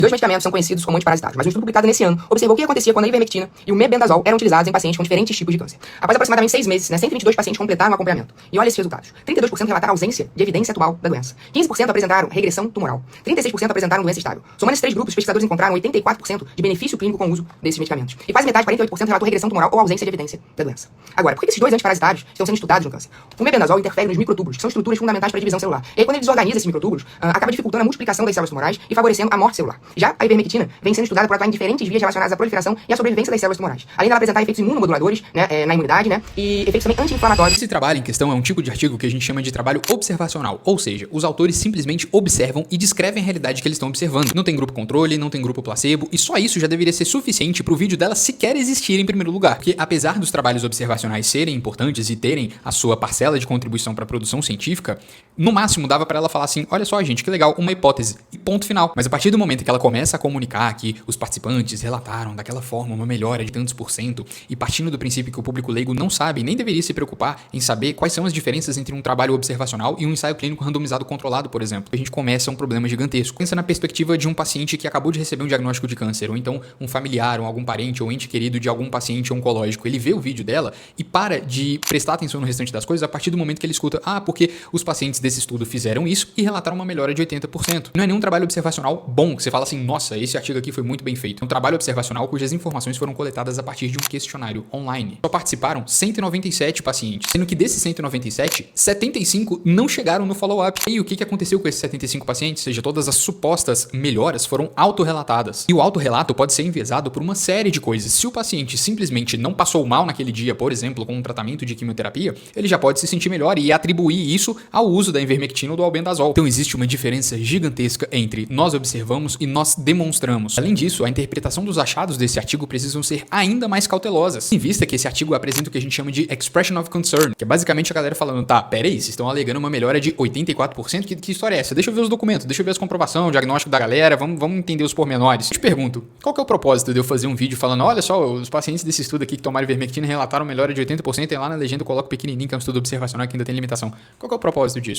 Dois medicamentos são conhecidos como antiparasitários, mas um estudo publicado nesse ano observou o que acontecia quando a ivermectina e o mebendazol eram utilizados em pacientes com diferentes tipos de câncer. Após aproximadamente 6 meses, 122 pacientes completaram o acompanhamento. E olha esses resultados. 32% relataram ausência de evidência atual da doença. 15% apresentaram regressão tumoral. 36% apresentaram doença estável. Somando esses três grupos, os pesquisadores encontraram 84% de benefício clínico com o uso desses medicamentos. E quase metade, 48%, relatou regressão tumoral ou ausência de evidência da doença. Agora, por que esses dois antiparasitários estão sendo estudados no câncer? O mebendazol interfere nos microtúbulos, que são estruturas fundamentais para a divisão celular. E aí, quando ele desorganiza esses microtúbulos, acaba dificultando a multiplicação das células tumorais e favorecendo a morte celular. Já a ivermectina vem sendo estudada por atuar em diferentes vias relacionadas à proliferação e à sobrevivência das células tumorais. Além dela apresentar efeitos imunomoduladores, na imunidade, e efeitos também anti-inflamatórios. Esse trabalho em questão é um tipo de artigo que a gente chama de trabalho observacional, ou seja, os autores simplesmente observam e descrevem a realidade que eles estão observando. Não tem grupo controle, não tem grupo placebo, e só isso já deveria ser suficiente para o vídeo dela sequer existir em primeiro lugar. Porque apesar dos trabalhos observacionais serem importantes e terem a sua parcela de contribuição para a produção científica, no máximo dava para ela falar assim, olha só gente, que legal, uma hipótese, e ponto final. Mas a partir do momento que ela começa a comunicar que os participantes relataram daquela forma uma melhora de tantos %, e partindo do princípio que o público leigo não sabe, nem deveria se preocupar em saber quais são as diferenças entre um trabalho observacional e um ensaio clínico randomizado controlado, por exemplo, a gente começa um problema gigantesco. Pensa na perspectiva de um paciente que acabou de receber um diagnóstico de câncer, ou então um familiar, ou algum parente, ou ente querido de algum paciente oncológico. Ele vê o vídeo dela e para de prestar atenção no restante das coisas a partir do momento que ele escuta, porque os pacientes desse estudo fizeram isso e relataram uma melhora de 80%. Não é nenhum trabalho observacional bom, que você fala assim, nossa, esse artigo aqui foi muito bem feito. É um trabalho observacional cujas informações foram coletadas a partir de um questionário online. Só participaram 197 pacientes, sendo que desses 197, 75 não chegaram no follow-up. E o que aconteceu com esses 75 pacientes? Ou seja, todas as supostas melhoras foram autorrelatadas. E o autorrelato pode ser enviesado por uma série de coisas. Se o paciente simplesmente não passou mal naquele dia, por exemplo, com um tratamento de quimioterapia, ele já pode se sentir melhor e atribuir isso ao uso da ivermectina ou do albendazol. Então existe uma diferença gigantesca entre nós observamos e nós demonstramos. Além disso, a interpretação dos achados desse artigo precisam ser ainda mais cautelosas, em vista que esse artigo apresenta o que a gente chama de expression of concern, que é basicamente a galera falando, tá, peraí, vocês estão alegando uma melhora de 84%, que história é essa? Deixa eu ver os documentos, deixa eu ver as comprovações, o diagnóstico da galera, vamos entender os pormenores. Eu te pergunto, qual que é o propósito de eu fazer um vídeo falando, olha só, os pacientes desse estudo aqui que tomaram ivermectina relataram melhora de 80%, e lá na legenda eu coloco pequenininho, que é um estudo observacional que ainda tem limitação. Qual que é o propósito disso?